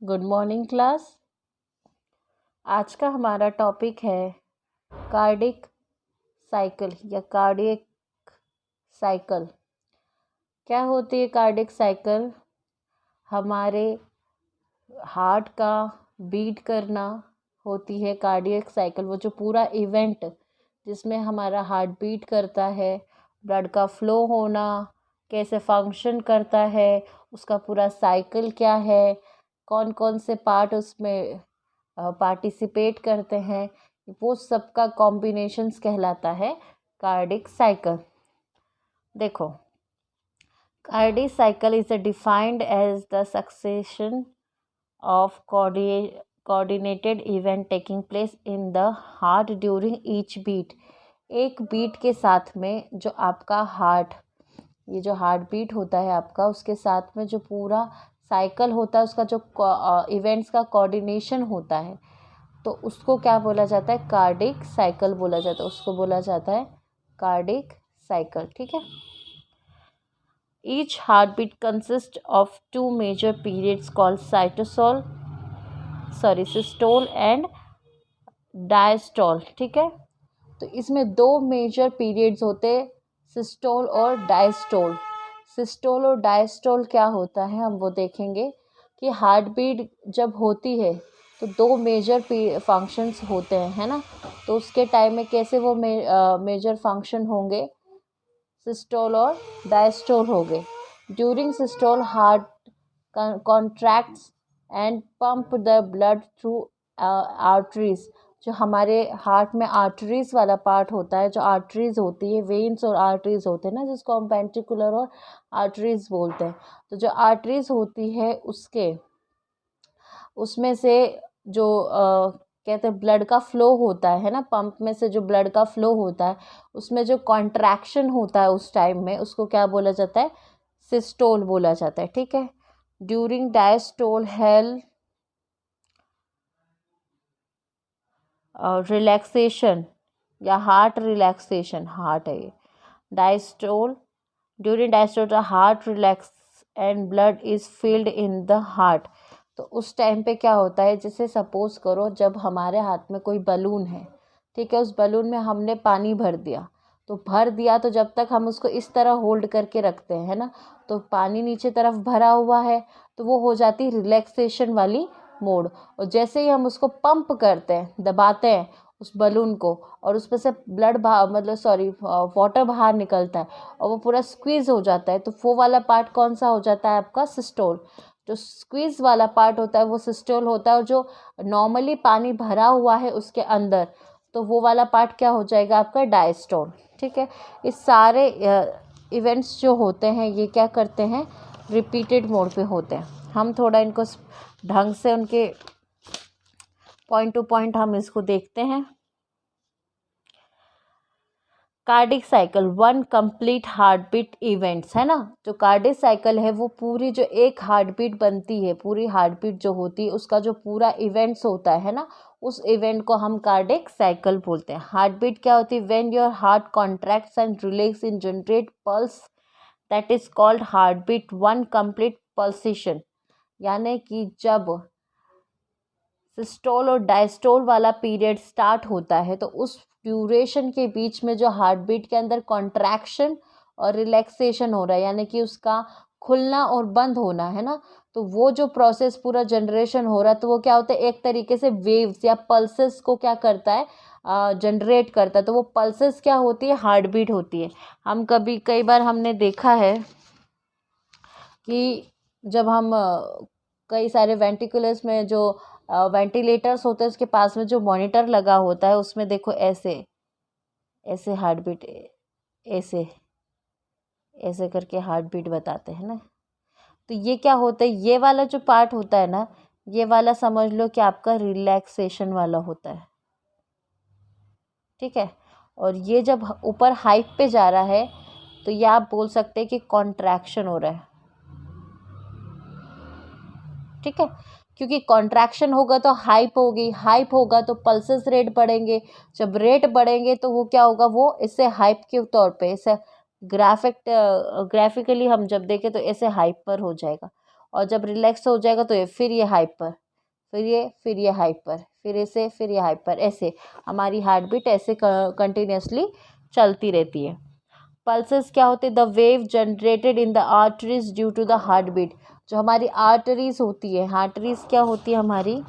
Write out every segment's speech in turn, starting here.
Good morning class. आज का हमारा टॉपिक है कार्डिक साइकिल या कार्डियक साइकिल। क्या होती है कार्डिक साइकिल? हमारे हार्ट का बीट करना होती है कार्डियक साइकिल। वो जो पूरा इवेंट जिसमें हमारा हार्ट बीट करता है, ब्लड का फ्लो होना, कैसे फंक्शन करता है, उसका पूरा साइकिल क्या है, कौन कौन से पार्ट उसमें पार्टिसिपेट करते हैं, वो सबका कॉम्बिनेशंस कहलाता है कार्डिक साइकिल। देखो, cardiac cycle is defined as the succession of coordinated event taking place in the heart during each beat. एक बीट के साथ में जो आपका हार्ट, ये जो हार्ट बीट होता है आपका, उसके साथ में जो पूरा साइकिल होता है, उसका जो इवेंट्स का कोऑर्डिनेशन होता है, तो उसको क्या बोला जाता है? कार्डिक साइकिल बोला जाता है। उसको बोला जाता है कार्डिक साइकिल। ठीक है। Each heart beat consist of two major periods called systole and diastole. ठीक है। तो इसमें दो मेजर पीरियड्स होते हैं, सिस्टोल और डायस्टोल। सिस्टोल और डायस्टोल क्या होता है हम वो देखेंगे कि हार्ट बीट जब होती है तो दो मेजर फंक्शंस होते हैं, है ना। तो उसके टाइम में कैसे वो मेजर फंक्शन होंगे? सिस्टोल और डायस्टोल हो गए। During systole heart contracts and pump the blood through arteries. जो हमारे हार्ट में आर्टरीज वाला पार्ट होता है, जो आर्टरीज होती है, वेन्स और आर्टरीज होते हैं ना, जिसको हम वेंट्रिकुलर और आर्टरीज बोलते हैं। तो जो आर्टरीज होती है उसमें से जो कहते हैं ब्लड का फ्लो होता है ना, पंप में से जो ब्लड का फ्लो होता है, उसमें जो कॉन्ट्रैक्शन होता है उस टाइम में, उसको क्या बोला जाता है? सिस्टोल बोला जाता है। ठीक है। ड्यूरिंग डायस्टोल हेल्थ रिलैक्सेशन या हार्ट रिलैक्सेशन, हार्ट है ये। Diastole, during diastole the heart relax and blood is filled in the heart. तो उस टाइम पे क्या होता है, जैसे सपोज करो जब हमारे हाथ में कोई बलून है, ठीक है, उस बलून में हमने पानी भर दिया, तो जब तक हम उसको इस तरह होल्ड करके रखते हैं, है ना, तो पानी नीचे तरफ भरा हुआ है, तो वो हो जाती है रिलैक्सेशन वाली मोड। और जैसे ही हम उसको पंप करते हैं, दबाते हैं उस बलून को, और उसमें से ब्लड वाटर बाहर निकलता है और वो पूरा स्क्वीज हो जाता है, तो वो वाला पार्ट कौन सा हो जाता है आपका? सिस्टोल। जो स्क्वीज वाला पार्ट होता है वो सिस्टोल होता है, और जो नॉर्मली पानी भरा हुआ है उसके अंदर, तो वो वाला पार्ट क्या हो जाएगा आपका? डायस्टोल। ठीक है। इस सारे इवेंट्स जो होते हैं ये क्या करते हैं? रिपीटेड मोड पे होते हैं। हम थोड़ा इनको ढंग से उनके पॉइंट टू पॉइंट हम इसको देखते हैं। Cardiac cycle one complete heart beat events, है ना। जो कार्डिक साइकिल है वो पूरी जो एक हार्ट बीट बनती है, पूरी हार्ट बीट जो होती है उसका जो पूरा इवेंट्स होता है ना, उस इवेंट को हम कार्डिक साइकिल बोलते हैं। हार्ट बीट क्या होती है? When your heart contracts and relax in generate pulse, that is called heart beat one complete pulsation. यानी कि जब सिस्टोल और डायस्टोल वाला पीरियड स्टार्ट होता है, तो उस ड्यूरेशन के बीच में जो हार्ट बीट के अंदर कॉन्ट्रैक्शन और रिलैक्सेशन हो रहा है, यानी कि उसका खुलना और बंद होना, है ना, तो वो जो प्रोसेस पूरा जनरेशन हो रहा है, तो वो क्या होता है? एक तरीके से वेव्स या पल्सेस को क्या करता है? जनरेट करता है। तो वो पल्सेस क्या होती है? हार्ट बीट होती है। हम कई बार हमने देखा है कि जब हम कई सारे वेंटिकुलर्स में जो वेंटिलेटर्स होते हैं, उसके पास में जो मॉनिटर लगा होता है, उसमें देखो ऐसे ऐसे हार्ट बीट, ऐसे ऐसे करके हार्ट बीट बताते हैं ना। तो ये क्या होता है? ये वाला जो पार्ट होता है ना, ये वाला समझ लो कि आपका रिलैक्सेशन वाला होता है। ठीक है। और ये जब ऊपर हाइप पे जा रहा है, तो ये आप बोल सकते हैं कि कॉन्ट्रैक्शन हो रहा है। ठीक है। क्योंकि कॉन्ट्रैक्शन होगा तो हाइप होगी, हाइप होगा तो पल्सेस रेट बढ़ेंगे, जब रेट बढ़ेंगे तो वो क्या होगा? वो इससे हाइप के तौर पे, इसे ग्राफिकली हम जब देखें तो ऐसे हाइपर हो जाएगा। और जब रिलैक्स हो जाएगा तो ये फिर ये हाइपर, फिर ये हाइपर, फिर ये हाइपर, ऐसे हमारी हार्ट बीट ऐसे कंटिन्यूसली चलती रहती है। पल्सेस क्या होते हैं? The wave generated in the arteries due to the heart beat. जो हमारी आर्टरीज होती है, आर्टरीज क्या होती है हमारी,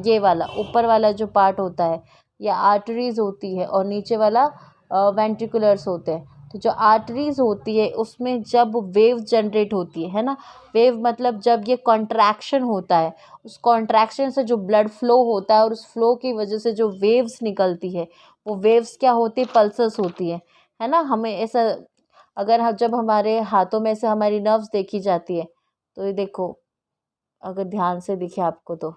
ये वाला ऊपर वाला जो पार्ट होता है ये आर्टरीज होती है, और नीचे वाला वेंट्रिकुलर्स होते हैं। तो जो आर्टरीज होती है उसमें जब वेव जनरेट होती है ना, वेव मतलब जब ये कॉन्ट्रैक्शन होता है, उस कॉन्ट्रैक्शन से जो ब्लड फ्लो होता है और उस फ्लो की वजह से जो वेव्स निकलती है, वो वेव्स क्या होती है? पल्सेस होती है ना। हमें ऐसा अगर जब हमारे हाथों में से हमारी नर्व्स देखी जाती है, तो ये देखो, अगर ध्यान से दिखे आपको तो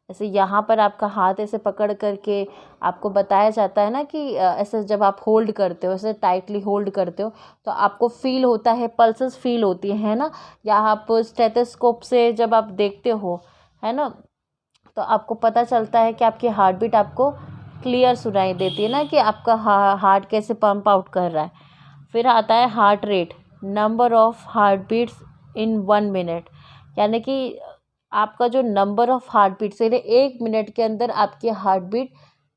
ऐसे यहाँ पर आपका हाथ ऐसे पकड़ करके आपको बताया जाता है ना कि ऐसे जब आप होल्ड करते हो, ऐसे टाइटली होल्ड करते हो, तो आपको फील होता है, पल्सेस फील होती है ना। या आप स्टेथोस्कोप से जब आप देखते हो, है ना, तो आपको पता चलता है कि आपकी हार्ट बीट आपको क्लियर सुनाई देती है ना, कि आपका हार्ट कैसे पंप आउट कर रहा है। फिर आता है heart rate, number of heart beats in 1 minute, यानी कि आपका जो नंबर ऑफ हार्ट बीट्स है, 1 मिनट के अंदर आपकी हार्ट बीट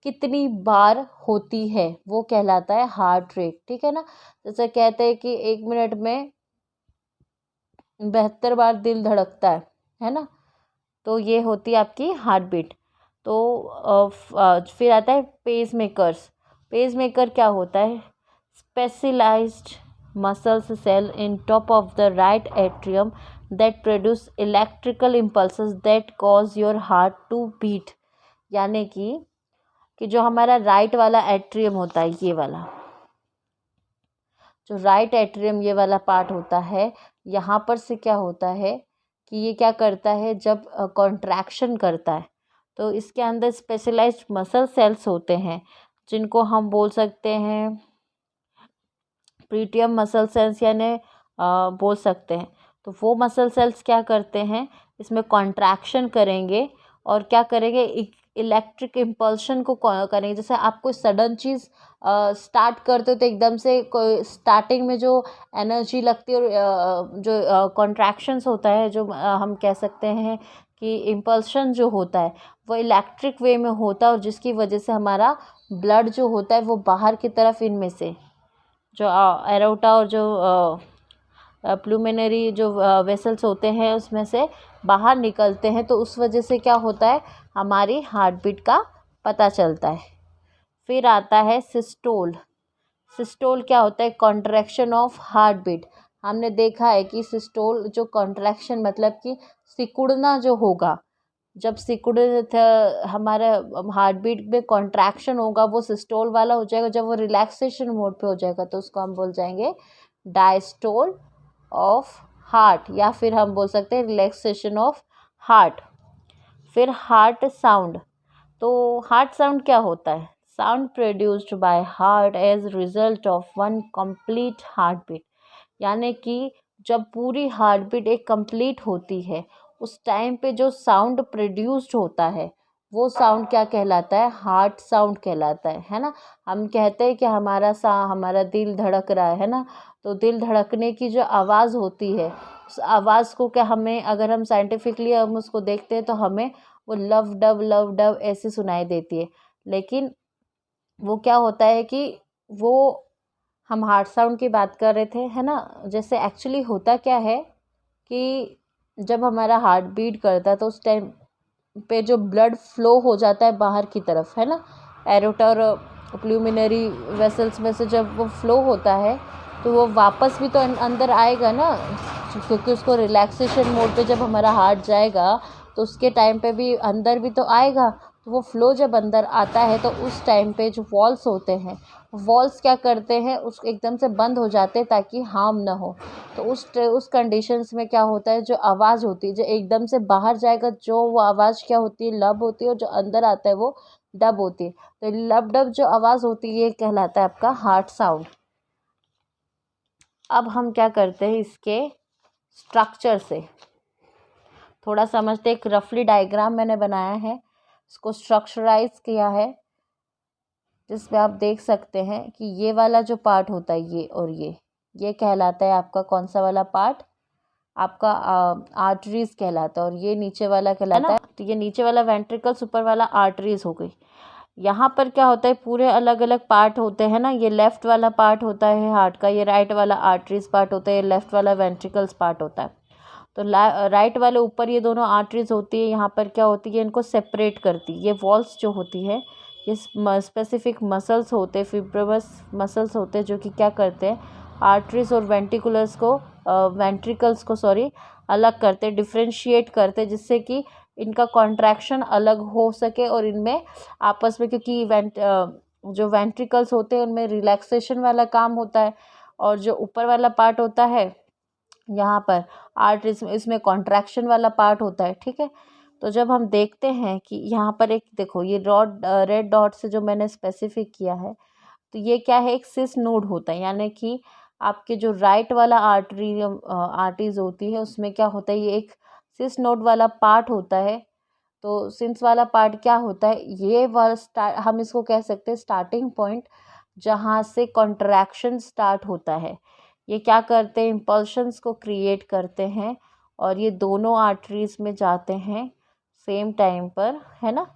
कितनी बार होती है, वो कहलाता है हार्ट रेट। ठीक है ना। जैसे कहते हैं कि 1 मिनट में 72 बार दिल धड़कता है ना। तो ये होती है आपकी हार्ट बीट। तो फिर आता है पेस मेकर्स। पेस मेकर क्या होता है? Specialised muscles cell in top of the right atrium that produce electrical impulses that cause your heart to beat. यानी कि जो हमारा राइट वाला एट्रियम होता है, ये वाला जो राइट एट्रियम ये वाला पार्ट होता है, यहाँ पर से क्या होता है कि ये क्या करता है, जब कॉन्ट्रैक्शन करता है तो इसके अंदर स्पेशलाइज्ड मसल सेल्स होते हैं, जिनको हम बोल सकते हैं प्रीटियम मसल सेल्स, यानी बोल सकते हैं। तो वो मसल सेल्स क्या करते हैं, इसमें कॉन्ट्रैक्शन करेंगे और क्या करेंगे, इलेक्ट्रिक इम्पल्शन को करेंगे। जैसे आप कोई सडन चीज़ स्टार्ट करते हो तो एकदम से कोई स्टार्टिंग में जो एनर्जी लगती है और जो कॉन्ट्रैक्शंस होता है, जो हम कह सकते हैं कि इम्पल्शन जो होता है वो इलेक्ट्रिक वे में होता है, और जिसकी वजह से हमारा ब्लड जो होता है वो बाहर की तरफ इनमें से जो एरोटा और जो प्लूमिनरी जो वेसल्स होते हैं उसमें से बाहर निकलते हैं। तो उस वजह से क्या होता है, हमारी हार्ट बीट का पता चलता है। फिर आता है सिस्टोल। सिस्टोल क्या होता है? Contraction of heart beat. हमने देखा है कि सिस्टोल जो कॉन्ट्रैक्शन मतलब कि सिकुड़ना जो होगा, जब सिकुड़ हमारा हार्ट बीट में कॉन्ट्रैक्शन होगा, वो सिस्टोल वाला हो जाएगा। जब वो रिलैक्सेशन मोड पे हो जाएगा तो उसको हम बोल जाएंगे डायस्टोल ऑफ हार्ट, या फिर हम बोल सकते हैं रिलैक्सेशन ऑफ हार्ट। फिर हार्ट साउंड। तो हार्ट साउंड क्या होता है? Sound produced by heart as result of one complete heart beat. यानी कि जब पूरी हार्ट बीट एक कंप्लीट होती है, उस टाइम पे जो साउंड प्रोड्यूस्ड होता है वो साउंड क्या कहलाता है? हार्ट साउंड कहलाता है ना। हम कहते हैं कि हमारा दिल धड़क रहा है ना, तो दिल धड़कने की जो आवाज़ होती है, उस आवाज़ को क्या हमें, अगर हम साइंटिफिकली हम उसको देखते हैं तो हमें वो लव डव ऐसे सुनाई देती है। लेकिन वो क्या होता है कि वो हम हार्ट साउंड की बात कर रहे थे, है ना। जैसे एक्चुअली होता क्या है कि जब हमारा हार्ट बीट करता है तो उस टाइम पे जो ब्लड फ्लो हो जाता है बाहर की तरफ, है ना, एरोटा और प्लूमिनरी वेसल्स में से जब वो फ्लो होता है तो वो वापस भी तो अंदर आएगा ना, क्योंकि उसको रिलैक्सेशन मोड पे जब हमारा हार्ट जाएगा तो उसके टाइम पे भी अंदर भी तो आएगा। तो वो फ्लो जब अंदर आता है तो उस टाइम पे जो वॉल्स होते हैं, वॉल्स क्या करते हैं, उस एकदम से बंद हो जाते हैं ताकि हार्म ना हो। तो उस कंडीशंस में क्या होता है, जो आवाज़ होती है जो एकदम से बाहर जाएगा, जो वो आवाज़ क्या होती है, लब होती है, और जो अंदर आता है वो डब होती है। तो लब डब जो आवाज़ होती है ये कहलाता है आपका हार्ट साउंड। अब हम क्या करते हैं, इसके स्ट्रक्चर से थोड़ा समझते। एक रफली डायग्राम मैंने बनाया है, इसको स्ट्रक्चराइज किया है, जिसमें आप देख सकते हैं कि ये वाला जो पार्ट होता है, ये और ये कहलाता है आपका कौन सा वाला पार्ट, आपका आर्टरीज कहलाता है, और ये नीचे वाला कहलाता है। तो ये नीचे वाला वेंट्रिकल्स, ऊपर वाला आर्टरीज हो गई। यहाँ पर क्या होता है, पूरे अलग अलग पार्ट होते हैं ना। ये लेफ़्ट वाला पार्ट होता है हार्ट का, ये राइट वाला आर्टरीज पार्ट होता है, ये लेफ़्ट वाला वेंट्रिकल्स पार्ट होता है। तो राइट वाले ऊपर ये दोनों आर्टरीज होती है, यहाँ पर क्या होती है, इनको सेपरेट करती है। ये वॉल्स जो होती है, ये स्पेसिफिक मसल्स होते हैं, फिब्रस मसल्स होते हैं, जो कि क्या करते हैं, आर्टरीज और वेंट्रिकल्स को अलग करते, डिफ्रेंशिएट करते, जिससे कि इनका कॉन्ट्रैक्शन अलग हो सके और इनमें आपस में, क्योंकि जो वेंट्रिकल्स होते हैं उनमें रिलैक्सेशन वाला काम होता है, और जो ऊपर वाला पार्ट होता है यहाँ पर आर्टरीज में, इसमें कॉन्ट्रैक्शन वाला पार्ट होता है। ठीक है, तो जब हम देखते हैं कि यहाँ पर एक देखो, ये रेड डॉट से जो मैंने स्पेसिफिक किया है, तो ये क्या है, एक सिस नोड होता है, यानी कि आपके जो राइट वाला आर्टरीज होती है उसमें क्या होता है, ये एक सिस नोड वाला पार्ट होता है। तो सिंस वाला पार्ट क्या होता है, ये वाला हम इसको कह सकते हैं स्टार्टिंग पॉइंट, जहाँ से कॉन्ट्रैक्शन स्टार्ट होता है। ये क्या करते हैं, इम्पल्शंस को क्रिएट करते हैं, और ये दोनों आर्टरीज में जाते हैं सेम टाइम पर, है ना।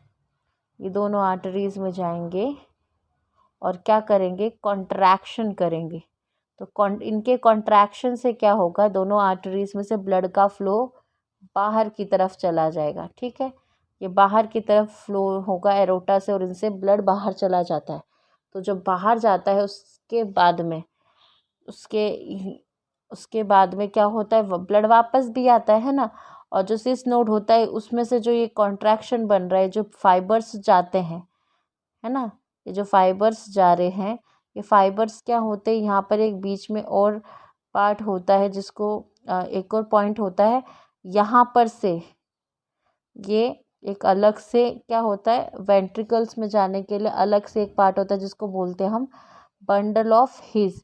ये दोनों आर्टरीज में जाएंगे और क्या करेंगे, कॉन्ट्रैक्शन करेंगे। तो इनके कॉन्ट्रैक्शन से क्या होगा, दोनों आर्टरीज में से ब्लड का फ्लो बाहर की तरफ चला जाएगा। ठीक है, ये बाहर की तरफ फ्लो होगा एरोटा से, और इनसे ब्लड बाहर चला जाता है। तो जब बाहर जाता है उसके बाद में क्या होता है, ब्लड वापस भी आता है ना। और जो सिस नोड होता है उसमें से जो ये कॉन्ट्रैक्शन बन रहा है, जो फाइबर्स जाते हैं, है ना, ये जो फाइबर्स जा रहे हैं, ये फाइबर्स क्या होते हैं, यहाँ पर एक बीच में और पार्ट होता है, जिसको एक और पॉइंट होता है, यहाँ पर से ये एक अलग से क्या होता है, वेंट्रिकल्स में जाने के लिए अलग से एक पार्ट होता है, जिसको बोलते हैं हम bundle of his.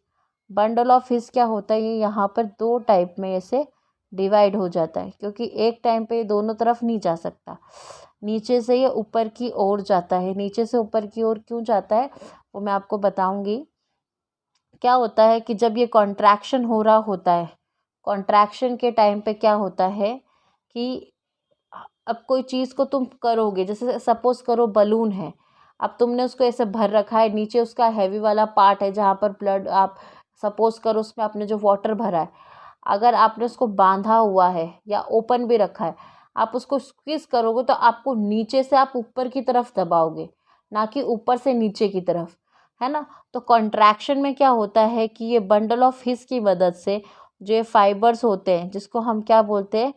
Bundle of his क्या होता है, ये यहाँ पर दो टाइप में ऐसे डिवाइड हो जाता है, क्योंकि एक टाइम पे ये दोनों तरफ नहीं जा सकता, नीचे से ये ऊपर की ओर जाता है। नीचे से ऊपर की ओर क्यों जाता है वो मैं आपको बताऊंगी। क्या होता है कि जब ये कॉन्ट्रैक्शन हो रहा होता है, कॉन्ट्रैक्शन के टाइम पे क्या होता है कि अब कोई चीज़ को तुम करोगे, जैसे सपोज करो बलून है, अब तुमने उसको ऐसे भर रखा है, नीचे उसका हैवी वाला पार्ट है जहाँ पर ब्लड, आप सपोज करो उसमें आपने जो वाटर भरा है, अगर आपने उसको बांधा हुआ है या ओपन भी रखा है, आप उसको स्क्वीज करोगे तो आपको नीचे से आप ऊपर की तरफ दबाओगे, ना कि ऊपर से नीचे की तरफ, है ना। तो कॉन्ट्रैक्शन में क्या होता है कि ये बंडल ऑफ हिस की मदद से जो ये फाइबर्स होते हैं, जिसको हम क्या बोलते हैं,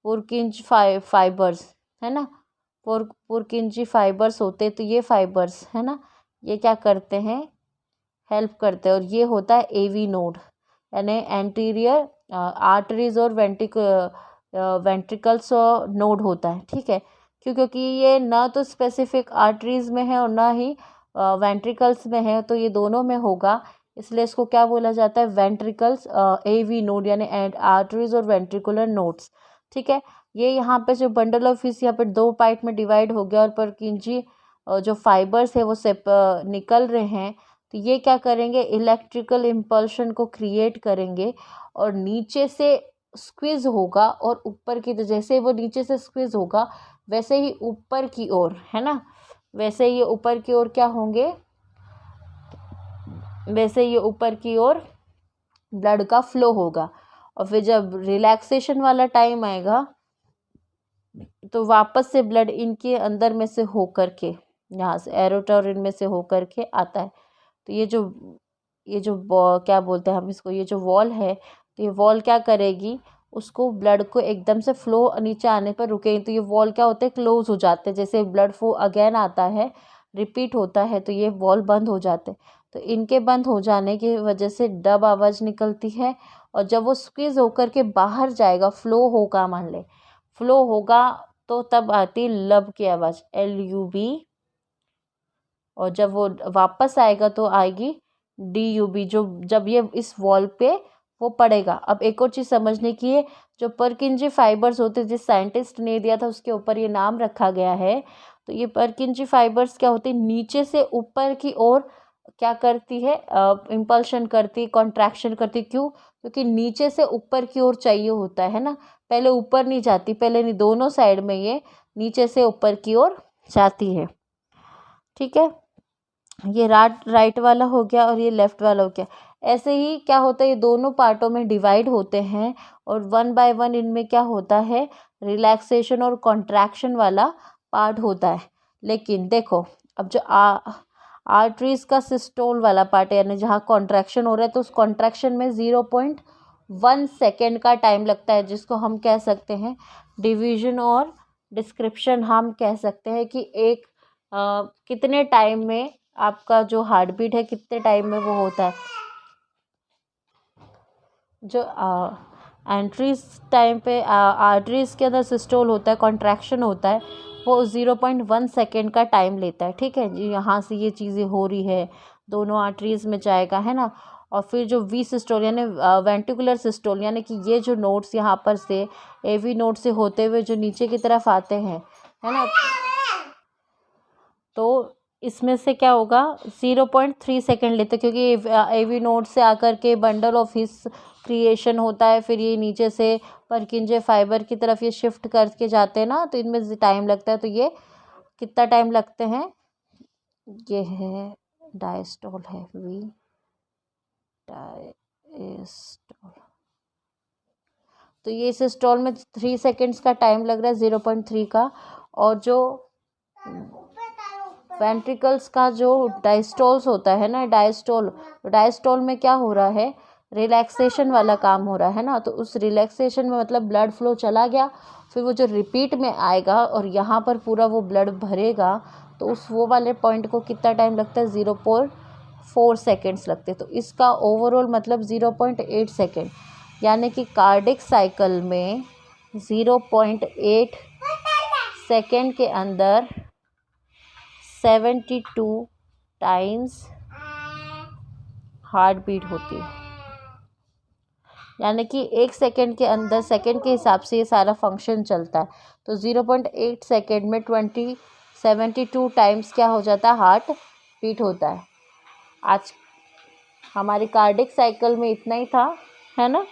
पुरकिंज फाइबर्स, है ना, पुरकिंजी फाइबर्स होते हैं। तो ये फाइबर्स है ना, ये क्या करते हैं, हेल्प करते हैं। और ये होता है एवी नोड, यानी एंटीरियर आर्टरीज और वेंट्रिकल्स नोड होता है। ठीक है, क्योंकि ये ना तो स्पेसिफिक आर्टरीज में है और ना ही वेंट्रिकल्स में है, तो ये दोनों में होगा, इसलिए इसको क्या बोला जाता है, वेंट्रिकल्स एवी नोड, यानी आर्टरीज और वेंट्रिकुलर नोड्स। ठीक है, ये यहाँ पे जो बंडल ऑफ हिस यहाँ पे दो पार्ट में डिवाइड हो गया, और परकिंजी जो फाइबर्स है वो निकल रहे हैं, तो ये क्या करेंगे, इलेक्ट्रिकल इम्पल्शन को क्रिएट करेंगे, और नीचे से स्क्वीज होगा, और ऊपर की, तो जैसे वो नीचे से स्क्वीज होगा वैसे ही ऊपर की ओर, है ना, वैसे ये ऊपर की ओर क्या होंगे, वैसे ये ऊपर की ओर ब्लड का फ्लो होगा। और फिर जब रिलैक्सेशन वाला टाइम आएगा तो वापस से ब्लड इनके अंदर में से होकर के, यहाँ से एरोटा और इनमें से होकर के आता है। तो ये जो क्या बोलते हैं हम इसको, ये जो वॉल है, तो ये वॉल क्या करेगी, उसको ब्लड को एकदम से फ्लो नीचे आने पर रुकेगी, तो ये वॉल क्या होते हैं, क्लोज हो जाते हैं। जैसे ब्लड फ्लो अगेन आता है, रिपीट होता है, तो ये वॉल बंद हो जाते हैं। तो इनके बंद हो जाने की वजह से डब आवाज़ निकलती है, और जब वो स्क्वीज होकर के बाहर जाएगा, फ्लो होगा, मान ले फ्लो होगा, तो तब आती लब की आवाज़, LUB। और जब वो वापस आएगा तो आएगी DUB, जो जब ये इस वॉल पे वो पड़ेगा। अब एक और चीज़ समझने की है, जो परकिंजी फाइबर्स होते हैं, जिस साइंटिस्ट ने दिया था उसके ऊपर ये नाम रखा गया है। तो ये परकिंजी फाइबर्स क्या होते हैं, नीचे से ऊपर की ओर क्या करती है, इम्पल्शन करती, कॉन्ट्रैक्शन करती। क्यों? क्योंकि नीचे से ऊपर की ओर चाहिए होता है ना, पहले ऊपर नहीं जाती, पहले नहीं, दोनों साइड में ये नीचे से ऊपर की ओर जाती है। ठीक है, ये राइट वाला हो गया और ये लेफ्ट वाला हो गया। ऐसे ही क्या होता है, ये दोनों पार्टों में डिवाइड होते हैं और वन बाय वन इनमें क्या होता है, रिलैक्सेशन और कॉन्ट्रैक्शन वाला पार्ट होता है। लेकिन देखो, अब जो आर्टरीज का सिस्टोल वाला पार्ट है, यानी जहाँ कॉन्ट्रैक्शन हो रहा है, तो उस कॉन्ट्रैक्शन में 0.1 सेकेंड का टाइम लगता है, जिसको हम कह सकते हैं डिवीजन और डिस्क्रिप्शन। हम कह सकते हैं कि एक कितने टाइम में आपका जो हार्ट बीट है, कितने टाइम में वो होता है। जो एंट्रीज टाइम पे आर्टरीज के अंदर सिस्टोल होता है, कॉन्ट्रैक्शन होता है, वो 0.1 सेकेंड का टाइम लेता है। ठीक है जी, यहाँ से ये चीज़ें हो रही है, दोनों आर्टरीज में जाएगा, है ना। और फिर जो वी सिस्टोल यानी वेंट्रिकुलर सिस्टोल, यानी कि ये जो नोड्स यहाँ पर से एवी नोड से होते हुए जो नीचे की तरफ आते हैं, है ना, तो इसमें से क्या होगा, 0.3 सेकेंड लेते, क्योंकि एवी नोड से आकर के बंडल ऑफ हिस क्रिएशन होता है, फिर ये नीचे से परकिंजे फाइबर की तरफ ये शिफ्ट करके जाते हैं ना, तो इनमें टाइम लगता है। तो ये कितना टाइम लगते हैं, ये है डायस्टोल है, वी डायस्टोल। तो ये सिस्टोल में 3 सेकेंड्स का टाइम लग रहा है, 0.3 का। और जो वेंट्रिकल्स का जो डायस्टोल्स होता है ना, डायस्टोल में क्या हो रहा है, रिलैक्सेशन वाला काम हो रहा है ना। तो उस रिलैक्सेशन में मतलब ब्लड फ्लो चला गया, फिर वो जो रिपीट में आएगा और यहाँ पर पूरा वो ब्लड भरेगा, तो उस वो वाले पॉइंट को कितना टाइम लगता है, 0.4 सेकेंड्स लगते हैं। तो इसका ओवरऑल मतलब 0.8 सेकेंड, यानी कि कार्डिक साइकिल में 0.8 सेकेंड के अंदर 72 टाइम्स हार्ट बीट होती है। यानी कि 1 सेकेंड के अंदर, सेकेंड के हिसाब से ये सारा फंक्शन चलता है। तो 0.8 सेकेंड में 72 टाइम्स क्या हो जाता है, हार्ट बीट होता है। आज हमारी कार्डिक साइकिल में इतना ही था, है ना।